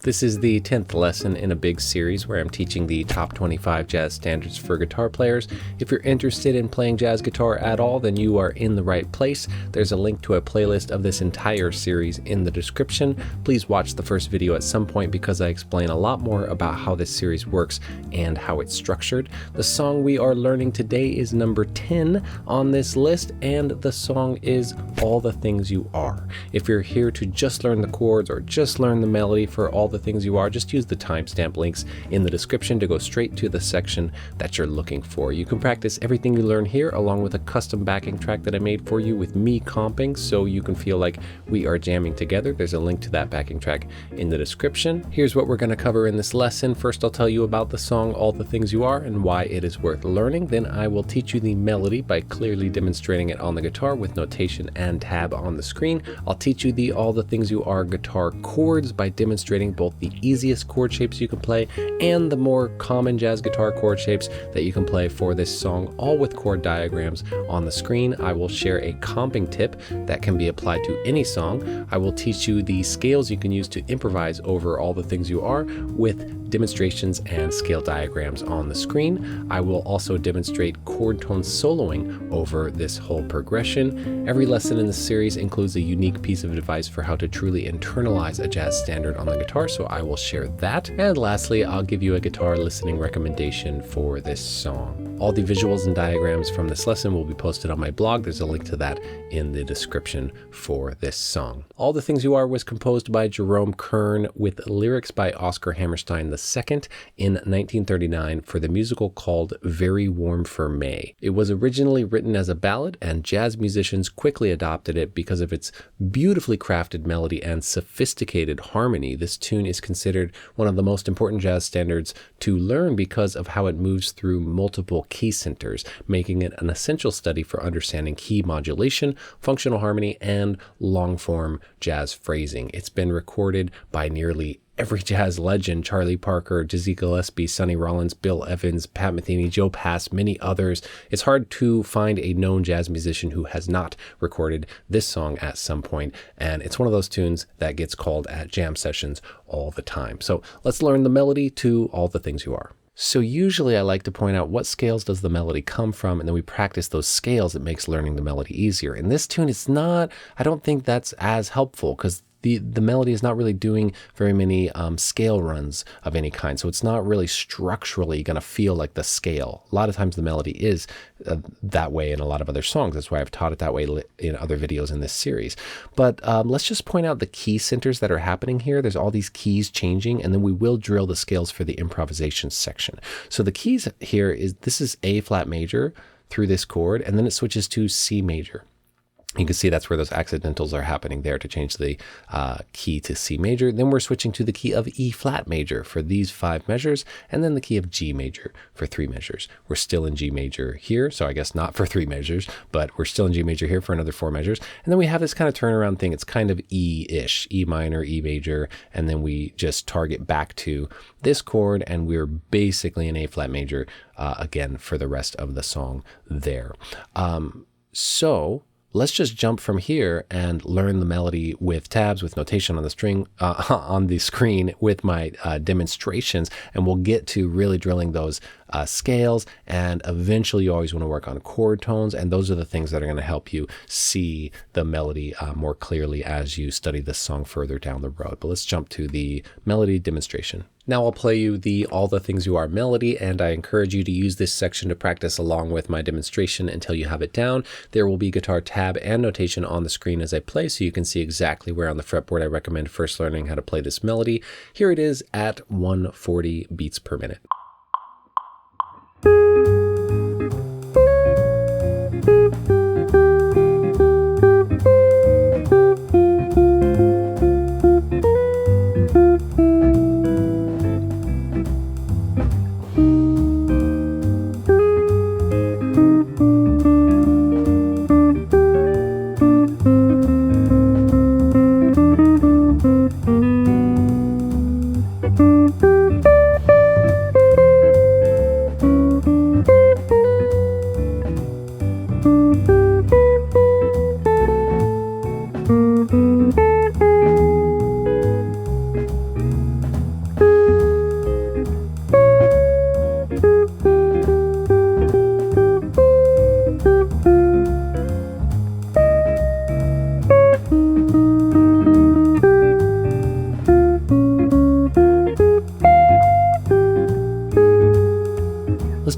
This is the 10th lesson in a big series where I'm teaching the top 25 jazz standards for guitar players. If you're interested in playing jazz guitar at all, then you are in the right place. There's a link to a playlist of this entire series in the description. Please watch the first video at some point because I explain a lot more about how this series works and how it's structured. The song we are learning today is number 10 on this list, and the song is All the Things You Are. If you're here to just learn the chords or just learn the melody for All the Things You Are, just use the timestamp links in the description to go straight to the section that you're looking for. You can practice everything you learn here along with a custom backing track that I made for you with me comping so you can feel like we are jamming together. There's a link to that backing track in the description. Here's what we're going to cover in this lesson. First, I'll tell you about the song All the Things You Are and why it is worth learning. Then I will teach you the melody by clearly demonstrating it on the guitar with notation and tab on the screen. I'll teach you the All the Things You Are guitar chords by demonstrating both the easiest chord shapes you can play and the more common jazz guitar chord shapes that you can play for this song, all with chord diagrams on the screen. I will share a comping tip that can be applied to any song. I will teach you the scales you can use to improvise over All the Things You Are with demonstrations and scale diagrams on the screen. I will also demonstrate chord tone soloing over this whole progression. Every lesson in this series includes a unique piece of advice for how to truly internalize a jazz standard on the guitar, so I will share that. And lastly, I'll give you a guitar listening recommendation for this song. All the visuals and diagrams from this lesson will be posted on my blog. There's a link to that in the description for this song. All the Things You Are was composed by Jerome Kern with lyrics by Oscar Hammerstein II in 1939 for the musical called Very Warm for May. It was originally written as a ballad, and jazz musicians quickly adopted it because of its beautifully crafted melody and sophisticated harmony. This tune is considered one of the most important jazz standards to learn because of how it moves through multiple key centers, making it an essential study for understanding key modulation, functional harmony, and long-form jazz phrasing. It's been recorded by nearly every jazz legend: Charlie Parker, Dizzy Gillespie, Sonny Rollins, Bill Evans, Pat Metheny, Joe Pass, many others. It's hard to find a known jazz musician who has not recorded this song at some point, and it's one of those tunes that gets called at jam sessions all the time. So let's learn the melody to All the Things You Are. So usually I like to point out what scales does the melody come from, and then we practice those scales. It makes learning the melody easier. In this tune, I don't think that's as helpful because the melody is not really doing very many scale runs of any kind. So it's not really structurally going to feel like the scale. A lot of times the melody is that way in a lot of other songs. That's why I've taught it that way in other videos in this series. But let's just point out the key centers that are happening here. There's all these keys changing, and then we will drill the scales for the improvisation section. So the keys here this is A flat major through this chord, and then it switches to C major. You can see that's where those accidentals are happening there to change the key to C major. Then we're switching to the key of E flat major for these 5 measures, and then the key of G major for 3 measures. We're still in G major here, so I guess not for 3 measures, but we're still in G major here for another 4 measures. And then we have this kind of turnaround thing. It's kind of E-ish, E minor, E major, and then we just target back to this chord, and we're basically in A flat major again for the rest of the song there. So let's just jump from here and learn the melody with tabs, with notation on the string, on the screen with my demonstrations, and we'll get to really drilling those scales. And eventually you always want to work on chord tones, and those are the things that are going to help you see the melody more clearly as you study this song further down the road. But let's jump to the melody demonstration. Now I'll play you the All the Things You Are melody, and I encourage you to use this section to practice along with my demonstration until you have it down. There will be guitar tab and notation on the screen as I play, so you can see exactly where on the fretboard I recommend first learning how to play this melody. Here it is at 140 beats per minute.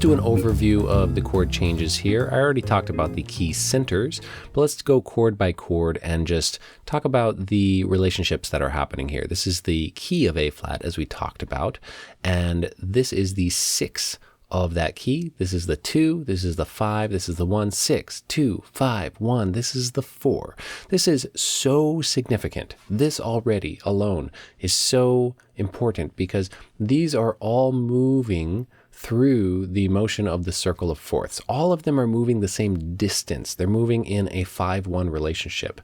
do an overview of the chord changes here. I already talked about the key centers, but let's go chord by chord and just talk about the relationships that are happening here. This is the key of A flat, as we talked about, and this is the 6 of that key. This is the 2, this is the 5, this is the 1, 6, 2, 5, 1, this is the 4. This is so significant. This already alone is so important because these are all moving through the motion of the circle of fourths. All of them are moving the same distance. They're moving in a 5-1 relationship,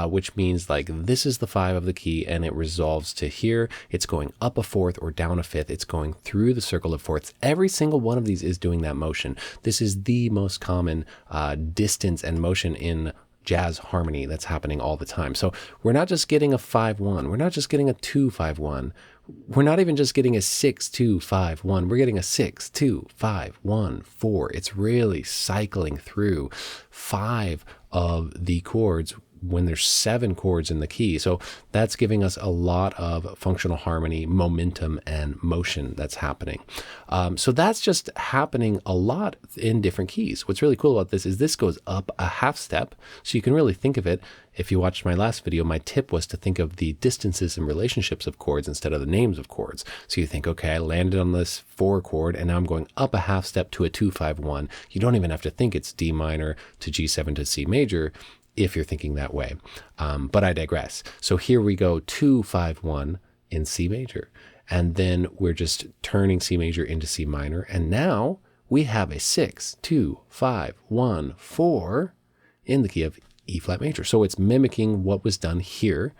which means like this is the 5 of the key and it resolves to here. It's going up a fourth or down a fifth. It's going through the circle of fourths. Every single one of these is doing that motion. This is the most common distance and motion in jazz harmony that's happening all the time. So we're not just getting a 5-1. We're not just getting a 2-5-1. We're not even just getting a 6-2-5-1. We're getting a 6-2-5-1-4. It's really cycling through 5 of the chords when there's 7 chords in the key. So that's giving us a lot of functional harmony, momentum, and motion that's happening. So that's just happening a lot in different keys. What's really cool about this is this goes up a half step. So you can really think of it. If you watched my last video, my tip was to think of the distances and relationships of chords instead of the names of chords. So you think, okay, I landed on this 4 chord and now I'm going up a half step to a 2-5-1. You don't even have to think it's D minor to G7 to C major if you're thinking that way. But I digress. So here we go 2-5-1 in C major. And then we're just turning C major into C minor. And now we have a 6-2-5-1-4 in the key of E flat major. So it's mimicking what was done here,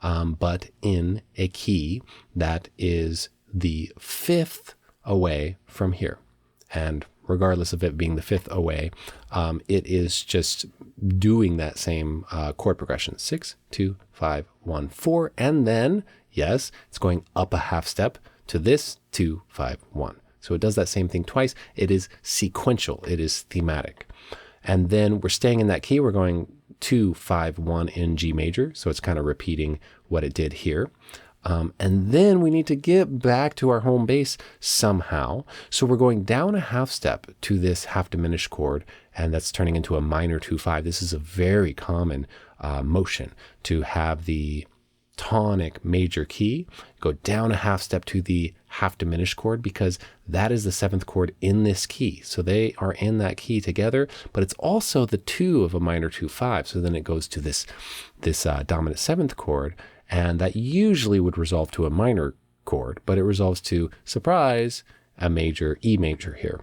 but in a key that is the 5th away from here. And regardless of it being the 5th away, it is just doing that same chord progression, 6-2-5-1-4. And then, yes, it's going up a half step to this 2-5-1. So it does that same thing twice. It is sequential. It is thematic. And then we're staying in that key. We're going 2-5-1 in G major. So it's kind of repeating what it did here. And then we need to get back to our home base somehow. So we're going down a half step to this half diminished chord, and that's turning into a minor 2-5. This is a very common motion to have the tonic major key go down a half step to the half diminished chord, because that is the 7th chord in this key. So they are in that key together, but it's also the 2 of a minor 2-5. So then it goes to this dominant 7th chord. And that usually would resolve to a minor chord, but it resolves to, surprise, a major E major here.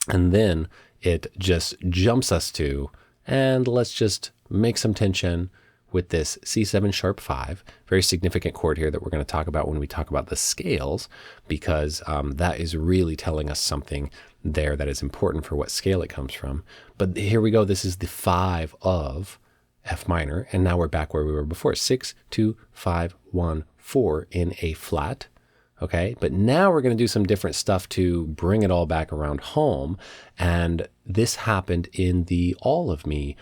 And then it just jumps us to, and let's just make some tension with this C7 sharp 5, very significant chord here that we're going to talk about when we talk about the scales, because that is really telling us something there that is important for what scale it comes from. But here we go. This is the 5 of F minor, and now we're back where we were before, 6-2-5-1-4 in A flat. Okay, but now we're going to do some different stuff to bring it all back around home, and this happened in the All of Me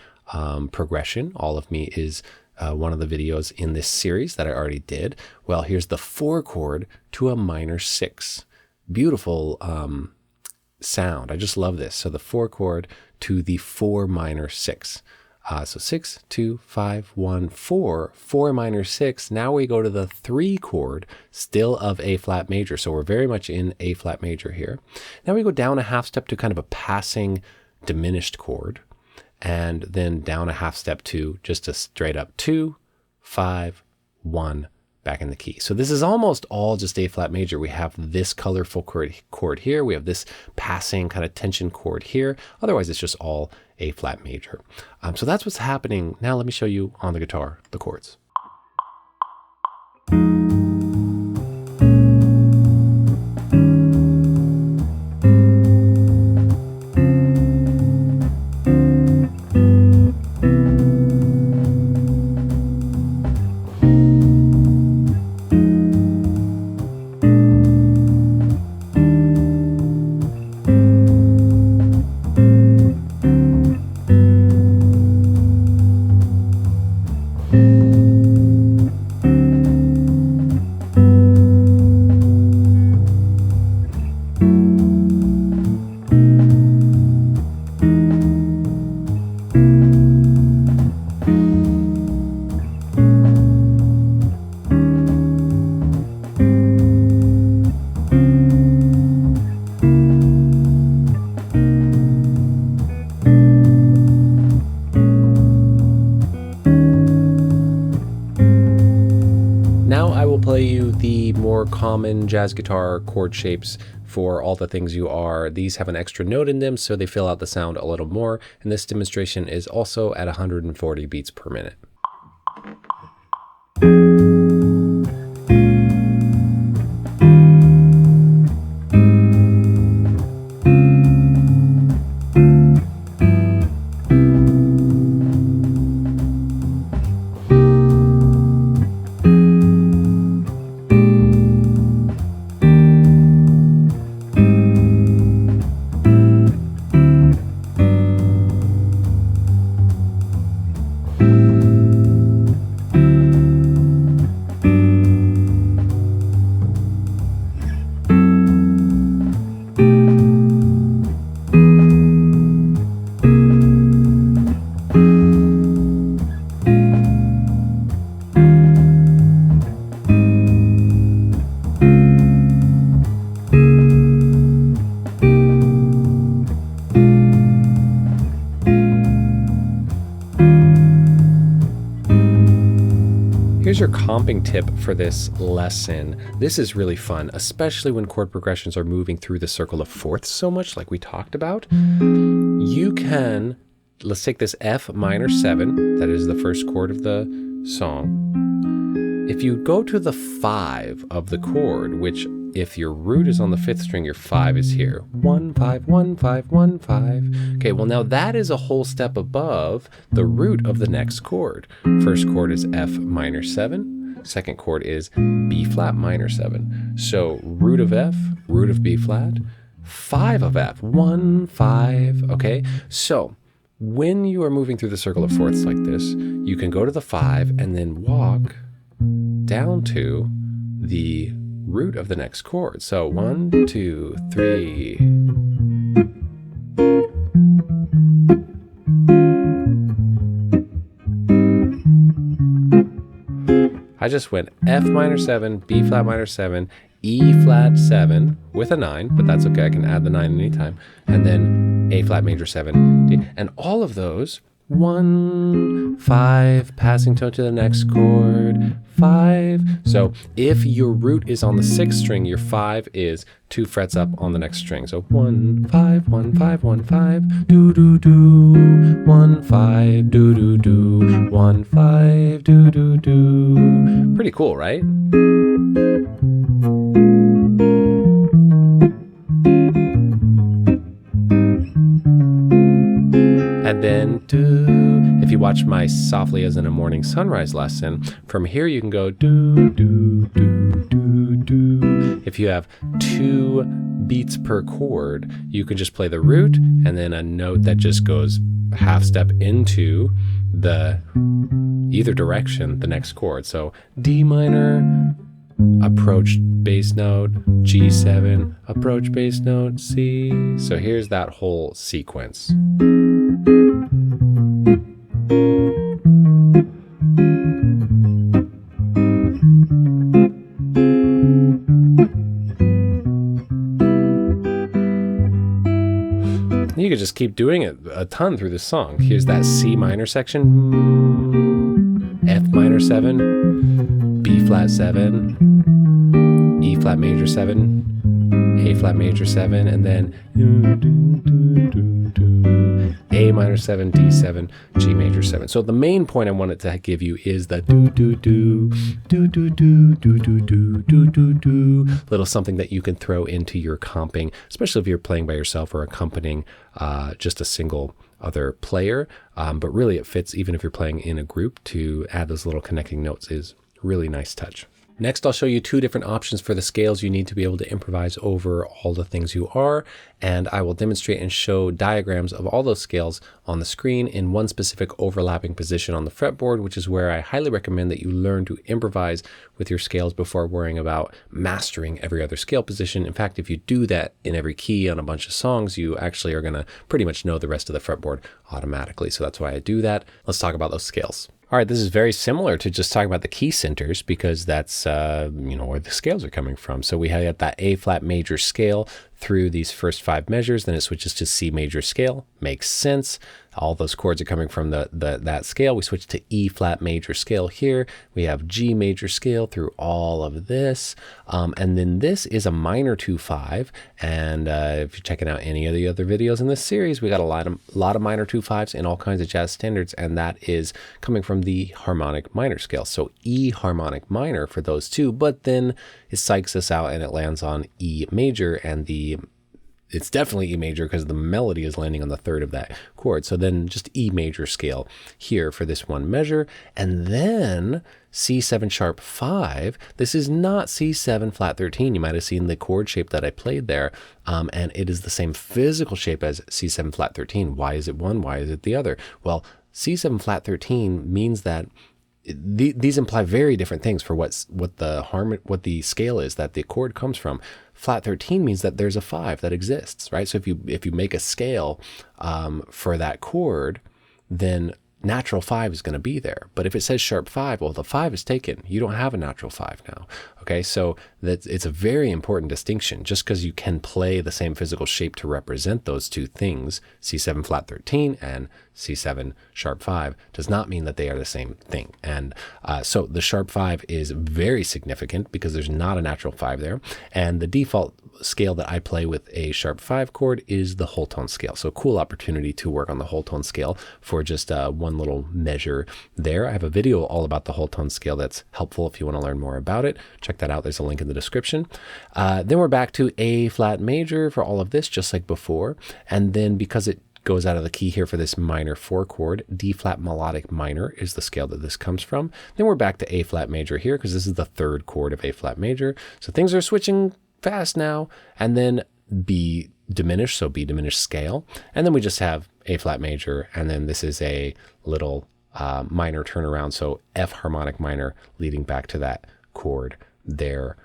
progression. All of Me is one of the videos in this series that I already did. Well, here's the 4 chord to a minor 6. Beautiful sound. I just love this. So the 4 chord to the 4 minor 6. So 6-2-5-1-4, 4 minor 6. Now we go to the 3 chord, still of A flat major. So we're very much in A flat major here. Now we go down a half step to kind of a passing diminished chord, and then down a half step to just a straight up 2-5-1 back in the key. So this is almost all just A flat major. We have this colorful chord here. We have this passing kind of tension chord here. Otherwise, it's just all A flat major. So that's what's happening. Now let me show you on the guitar, the chords. common jazz guitar chord shapes for all the things you are. These have an extra note in them, so they fill out the sound a little more. And this demonstration is also at 140 beats per minute. Here's your comping tip for this lesson. This is really fun, especially when chord progressions are moving through the circle of fourths so much like we talked about. You can, let's take this F minor 7, that is the first chord of the song. If you go to the 5 of the chord, which if your root is on the 5th string, your 5 is here. 1, 5, 1, 5, 1, 5. Okay, well now that is a whole step above the root of the next chord. First chord is F minor 7. Second chord is B flat minor 7. So root of F, root of B flat, 5 of F, 1, 5, okay? So when you are moving through the circle of fourths like this, you can go to the 5 and then walk down to the root of the next chord. So 1, 2, 3. I just went F minor 7, B flat minor 7, E flat 7 with a 9, but that's okay, I can add the 9 anytime, and then A flat major 7, D, and all of those 1, 5, passing tone to the next chord, 5. So if your root is on the 6th string, your 5 is 2 frets up on the next string. So 1, 5, 1, 5, 1, 5, do do do, 1, 5, do do do, 1, 5, do do do. Pretty cool, right? And then, if you watch my Softly as in a Morning Sunrise lesson, from here you can go do, do, do, do, do. If you have 2 beats per chord, you can just play the root and then a note that just goes half step into the either direction, the next chord. So D minor, approach bass note, G7, approach bass note, C. So here's that whole sequence. You could just keep doing it a ton through this song. Here's that C minor section, F minor 7, B flat 7, E flat major 7, A flat major 7, and then A minor 7, D7, G major 7. So the main point I wanted to give you is the do do do do do do do do do do do do, little something that you can throw into your comping, especially if you're playing by yourself or accompanying just a single other player. But really it fits even if you're playing in a group. To add those little connecting notes is really nice touch. Next, I'll show you 2 different options for the scales you need to be able to improvise over all the things you are, and I will demonstrate and show diagrams of all those scales on the screen in one specific overlapping position on the fretboard, which is where I highly recommend that you learn to improvise with your scales before worrying about mastering every other scale position. In fact, if you do that in every key on a bunch of songs, you actually are going to pretty much know the rest of the fretboard automatically. So that's why I do that. Let's talk about those scales. All right, this is very similar to just talking about the key centers because that's where the scales are coming from. So we have that A flat major scale, through these first 5 measures, then it switches to C major scale. Makes sense. All those chords are coming from that scale. We switch to E flat major scale here. We have G major scale through all of this. And then this is a minor 2/5. And if you're checking out any of the other videos in this series, we got a lot of minor 2/5s in all kinds of jazz standards. And that is coming from the harmonic minor scale. So E harmonic minor for those two, but then it psychs us out and it lands on E major, and it's definitely E major because the melody is landing on the 3rd of that chord. So then just E major scale here for this one measure. And then C7 sharp 5. This is not C7 flat 13. You might have seen the chord shape that I played there. And it is the same physical shape as C7 flat 13. Why is it one? Why is it the other? Well, C7 flat 13 means that these imply very different things for what the scale is that the chord comes from. Flat 13 means that there's a 5 that exists, right? So if you make a scale for that chord, then natural 5 is going to be there. But if it says sharp 5, well, the 5 is taken. You don't have a natural 5 now. Okay, so it's a very important distinction. Just because you can play the same physical shape to represent those two things, C7 flat 13 and C7 sharp 5, does not mean that they are the same thing. And so the sharp 5 is very significant because there's not a natural 5 there. And the default scale that I play with a sharp 5 chord is the whole tone scale. So cool opportunity to work on the whole tone scale for just one little measure there. I have a video all about the whole tone scale that's helpful if you want to learn more about it. Check that out. There's a link in the description. Then we're back to A flat major for all of this, just like before. And then because it goes out of the key here for this minor 4 chord, D flat melodic minor is the scale that this comes from. Then we're back to A flat major here because this is the 3rd chord of A flat major. So things are switching fast now. And then B diminished, so B diminished scale. And then we just have A flat major, and then this is a little minor turnaround, so F harmonic minor leading back to that chord there.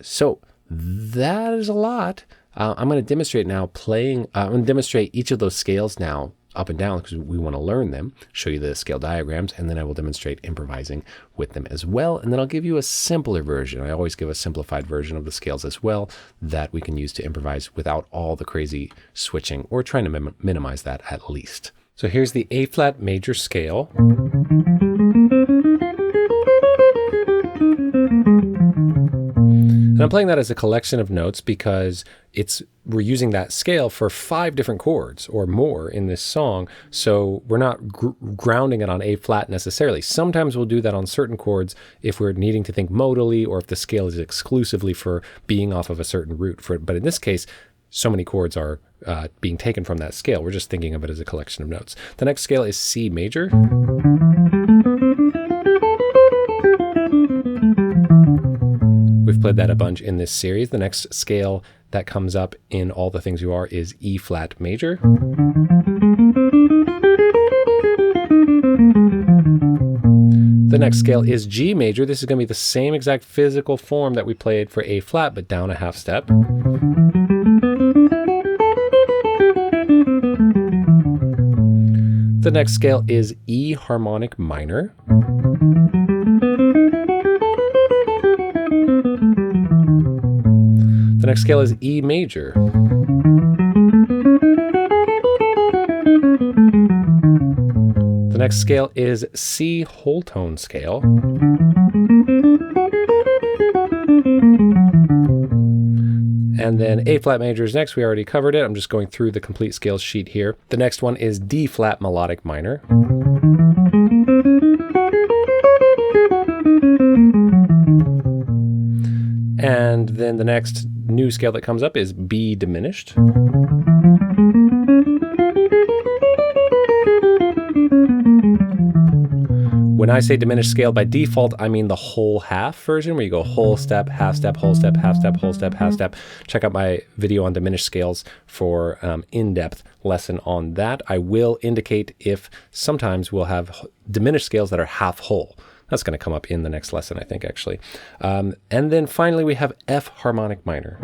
So that is a lot. I'm going to demonstrate now I'm going to demonstrate each of those scales now up and down because we want to learn them, show you the scale diagrams, and then I will demonstrate improvising with them as well. And then I'll give you a simpler version. I always give a simplified version of the scales as well that we can use to improvise without all the crazy switching, or trying to minimize that at least. So here's the A flat major scale. And I'm playing that as a collection of notes because we're using that scale for 5 different chords or more in this song. So we're not grounding it on A flat necessarily. Sometimes we'll do that on certain chords if we're needing to think modally, or if the scale is exclusively for being off of a certain root. But in this case, so many chords are being taken from that scale. We're just thinking of it as a collection of notes. The next scale is C major. We've played that a bunch in this series. The next scale that comes up in All the Things You Are is E flat major. The next scale is G major. This is going to be the same exact physical form that we played for A flat, but down a half step. The next scale is E harmonic minor. The next scale is E major. The next scale is C whole tone scale. And then A flat major is next. We already covered it. I'm just going through the complete scales sheet here. The next one is D flat melodic minor. And then the next new scale that comes up is B diminished. When I say diminished scale, by default, I mean the whole half version, where you go whole step, half step, whole step, half step, whole step, half step. Check out my video on diminished scales for in-depth lesson on that. I will indicate if sometimes we'll have diminished scales that are half whole. That's going to come up in the next lesson, I think, actually. And then finally, we have F harmonic minor.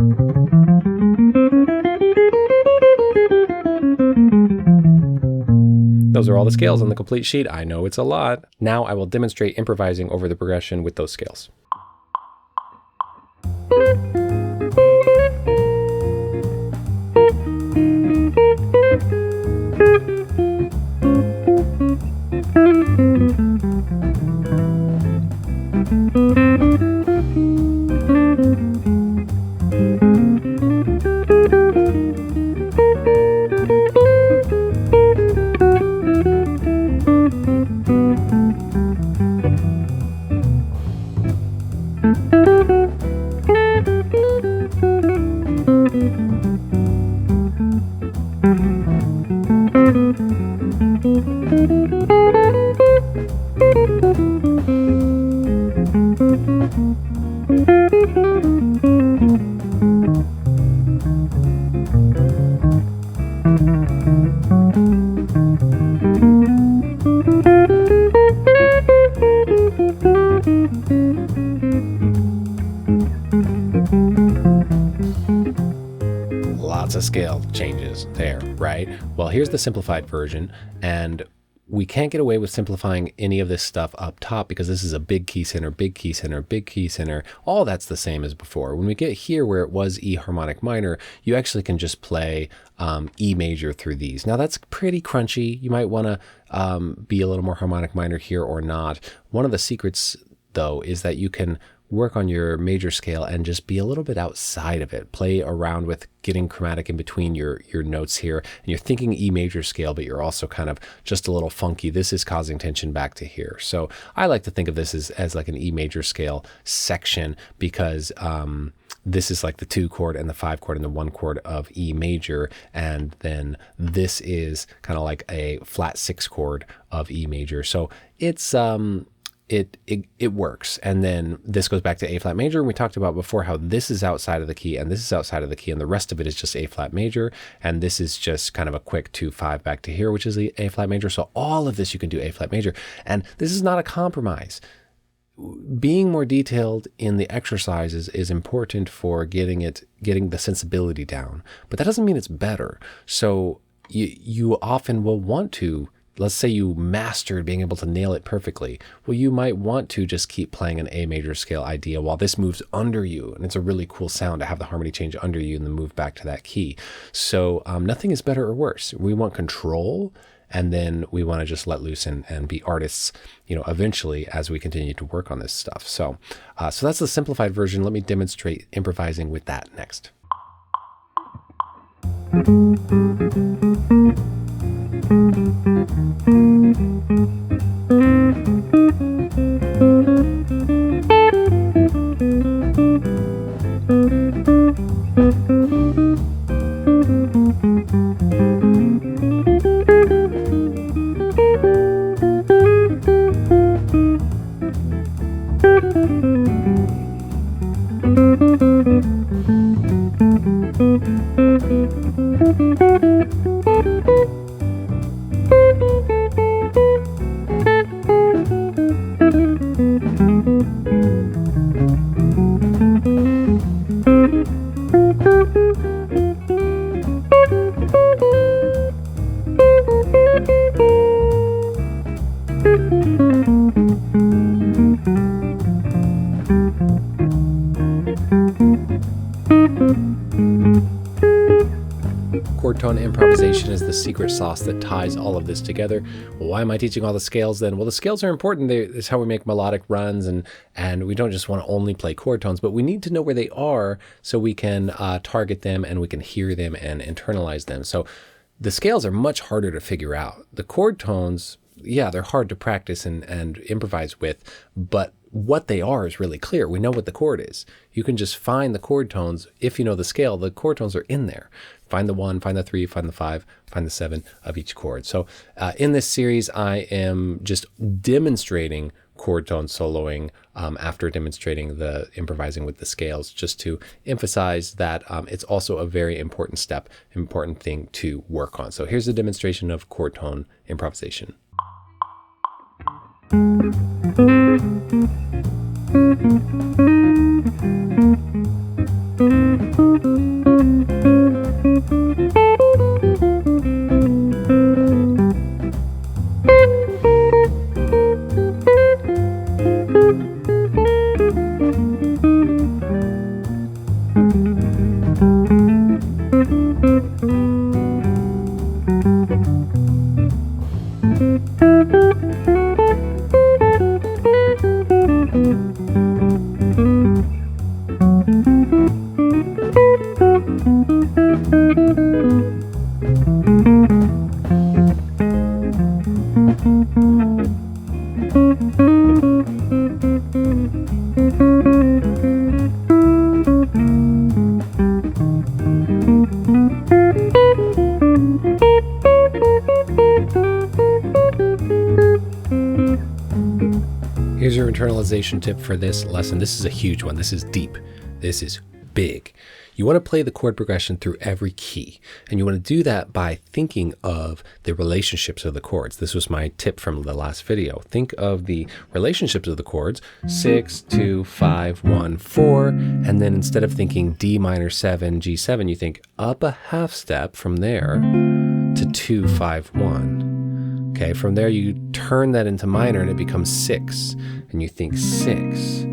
Those are all the scales on the complete sheet. I know it's a lot. Now I will demonstrate improvising over the progression with those scales. lots of scale changes there, right? Well, here's the simplified version, and we can't get away with simplifying any of this stuff up top because this is a big key center, big key center, big key center. All that's the same as before. When we get here where it was E harmonic minor, you actually can just play E major through these. Now that's pretty crunchy. You might want to be a little more harmonic minor here or not. One of the secrets though is that you can work on your major scale and just be a little bit outside of it. Play around with getting chromatic in between your notes here. And you're thinking E major scale, but you're also kind of just a little funky. This is causing tension back to here. So I like to think of this as like an E major scale section because this is like the 2 chord and the 5 chord and the 1 chord of E major. And then this is kind of like a flat 6 chord of E major. So it's, it works. And then this goes back to A flat major. We talked about before how this is outside of the key and this is outside of the key and the rest of it is just A flat major. And this is just kind of a quick 2-5 back to here, which is the A flat major. So all of this you can do A flat major. And this is not a compromise. Being more detailed in the exercises is important for getting the sensibility down, but that doesn't mean it's better. So you often will want to, let's say you mastered being able to nail it perfectly. Well, you might want to just keep playing an A major scale idea while this moves under you. And it's a really cool sound to have the harmony change under you and then move back to that key. So nothing is better or worse. We want control, and then we want to just let loose and be artists, eventually as we continue to work on this stuff. So that's the simplified version. Let me demonstrate improvising with that next. Chord tone improvisation is the secret sauce that ties all of this together. Well, why am I teaching all the scales then? Well, the scales are important. It's how we make melodic runs, and we don't just want to only play chord tones, but we need to know where they are so we can target them and we can hear them and internalize them. So the scales are much harder to figure out. The chord tones, yeah, they're hard to practice and improvise with, but what they are is really clear. We know what the chord is. You can just find the chord tones. If you know the scale, the chord tones are in there. Find the 1, find the 3, find the 5, find the 7 of each chord. So in this series, I am just demonstrating chord tone soloing after demonstrating the improvising with the scales, just to emphasize that it's also a very important step, important thing to work on. So here's a demonstration of chord tone improvisation. Here's your internalization tip for this lesson. This is a huge one. This is deep. This is big. You want to play the chord progression through every key, and you want to do that by thinking of the relationships of the chords. This was my tip from the last video. Think of the relationships of the chords, 6, 2, 5, 1, 4, and then instead of thinking D minor 7, G7, you think up a half step from there to 2, 5, 1. Okay, from there you turn that into minor and it becomes 6, and you think 6,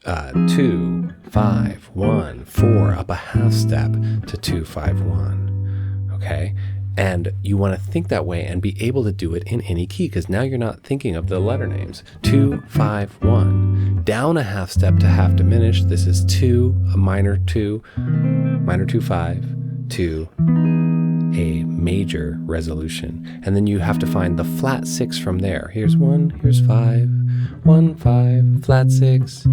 2, 5, 1, 4, up a half step to 2, 5, 1. Okay, and you want to think that way and be able to do it in any key, because now you're not thinking of the letter names. 2, 5, 1, down a half step to half diminished. This is 2, a minor 2, 5, to a major resolution, and then you have to find the flat 6 from there. Here's 1, here's 5, 1, 5, flat 6.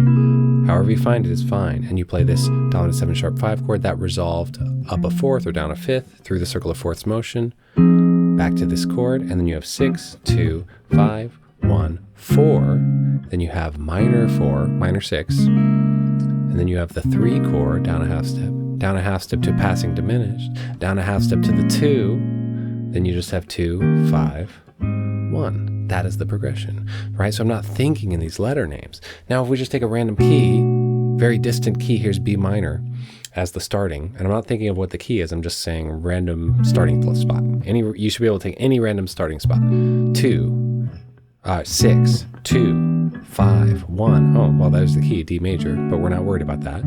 However you find it is fine, and you play this dominant 7 sharp 5 chord that resolved up a 4th or down a 5th through the circle of 4ths motion, back to this chord, and then you have 6, 2, 5, 1, 4. Then you have minor 4, minor 6, and then you have the 3 chord down a half step. Down a half step to passing diminished, down a half step to the 2, then you just have 2, 5, 1. That is the progression, right? So I'm not thinking in these letter names. Now, if we just take a random key, very distant key, here's B minor as the starting, and I'm not thinking of what the key is, I'm just saying random starting spot. You should be able to take any random starting spot. 2, 6, 2, 5, 1. Oh, well, there's the key, D major, but we're not worried about that.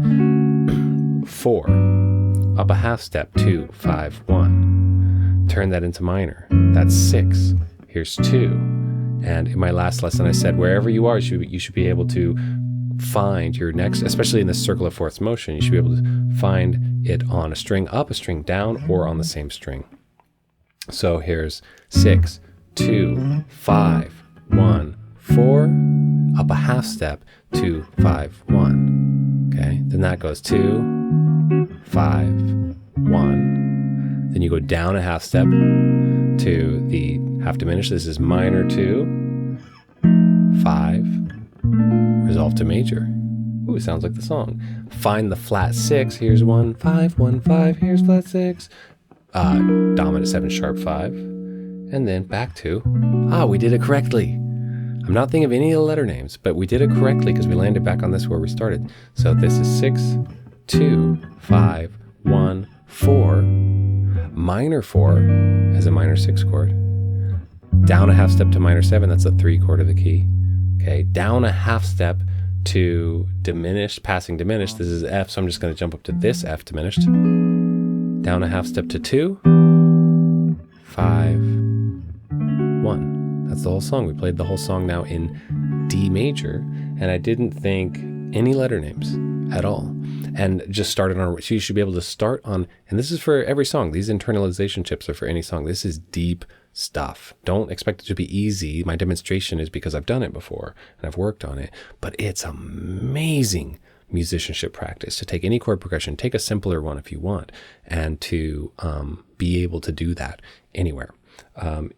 4, up a half step, 2, 5, 1. Turn that into minor. That's 6. Here's 2. And in my last lesson, I said wherever you are, you should be able to find your next, especially in the circle of 4ths motion, you should be able to find it on a string up, a string down, or on the same string. So here's 6, 2, 5, 1, 4, up a half step, 2, 5, 1. Okay, then that goes 2, 5, 1. Then you go down a half step to the half diminished. This is minor 2, 5, resolve to major. Ooh, sounds like the song. Find the flat 6. Here's 1, 5, 1, 5. Here's flat 6. Dominant 7 sharp 5. And then back to, we did it correctly. I'm not thinking of any of the letter names, but we did it correctly because we landed back on this where we started. So this is 6, 2, 5, 1, 4, minor 4 as a minor 6 chord. Down a half step to minor 7, that's a 3 chord of the key. Okay, down a half step to diminished, passing diminished, this is F, so I'm just going to jump up to this F diminished. Down a half step to 2, 5, 1. That's the whole song. We played the whole song now in D major, and I didn't think any letter names at all. And just started on, so you should be able to start on, and this is for every song. These internalization tips are for any song. This is deep stuff. Don't expect it to be easy. My demonstration is because I've done it before and I've worked on it, but it's amazing musicianship practice to take any chord progression, take a simpler one if you want, and to be able to do that anywhere.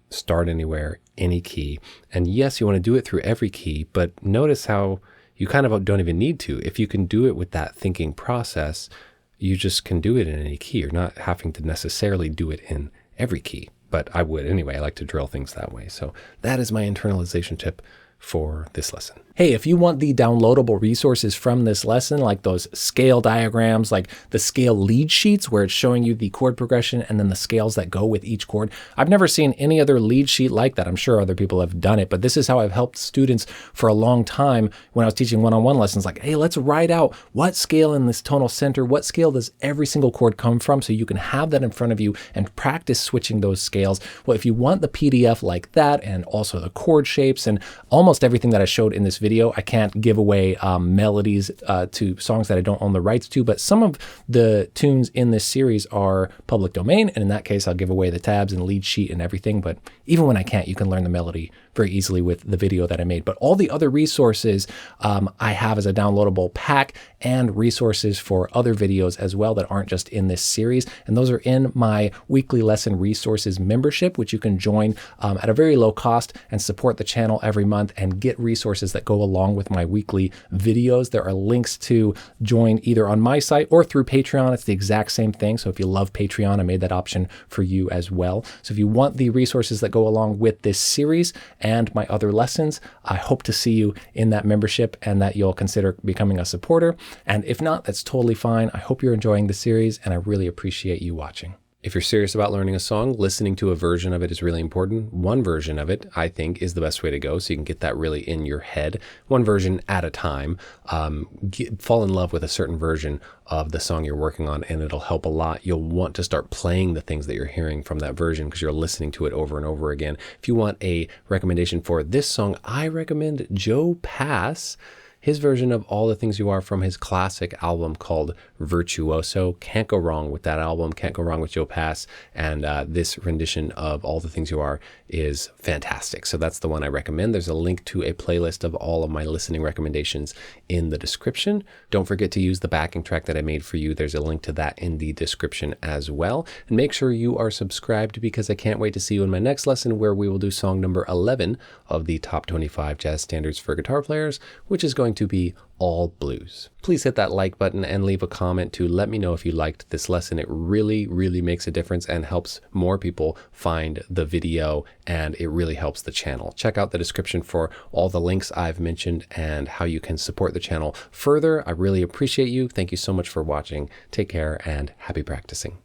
Start anywhere, any key. And yes, you want to do it through every key, but notice how you kind of don't even need to. If you can do it with that thinking process, you just can do it in any key. You're not having to necessarily do it in every key, but I would anyway. I like to drill things that way. So that is my internalization tip for this lesson. Hey, if you want the downloadable resources from this lesson, like those scale diagrams, like the scale lead sheets where it's showing you the chord progression and then the scales that go with each chord. I've never seen any other lead sheet like that. I'm sure other people have done it, but this is how I've helped students for a long time when I was teaching one-on-one lessons, like, hey, let's write out what scale in this tonal center, what scale does every single chord come from, so you can have that in front of you and practice switching those scales. Well, if you want the PDF like that and also the chord shapes and almost everything that I showed in this video, I can't give away melodies to songs that I don't own the rights to, but some of the tunes in this series are public domain, and in that case, I'll give away the tabs and lead sheet and everything, but even when I can't, you can learn the melody very easily with the video that I made. But all the other resources I have as a downloadable pack, and resources for other videos as well that aren't just in this series. And those are in my weekly lesson resources membership, which you can join at a very low cost and support the channel every month and get resources that go along with my weekly videos. There are links to join either on my site or through Patreon. It's the exact same thing. So if you love Patreon, I made that option for you as well. So if you want the resources that go along with this series and my other lessons, I hope to see you in that membership and that you'll consider becoming a supporter. And if not, that's totally fine. I hope you're enjoying the series, and I really appreciate you watching. If you're serious about learning a song, listening to a version of it is really important. One version of it, I think, is the best way to go, so you can get that really in your head. One version at a time. Fall in love with a certain version of the song you're working on, and it'll help a lot. You'll want to start playing the things that you're hearing from that version because you're listening to it over and over again. If you want a recommendation for this song, I recommend Joe Pass. His version of All the Things You Are from his classic album called Virtuoso. Can't go wrong with that album. Can't go wrong with Joe Pass. And this rendition of All the Things You Are is fantastic. So that's the one I recommend. There's a link to a playlist of all of my listening recommendations in the description. Don't forget to use the backing track that I made for you. There's a link to that in the description as well. And make sure you are subscribed because I can't wait to see you in my next lesson where we will do song number 11 of the top 25 jazz standards for guitar players, which is going to be all blues. Please hit that like button and leave a comment to let me know if you liked this lesson. It really, really makes a difference and helps more people find the video, and it really helps the channel. Check out the description for all the links I've mentioned and how you can support the channel further. I really appreciate you. Thank you so much for watching. Take care and happy practicing.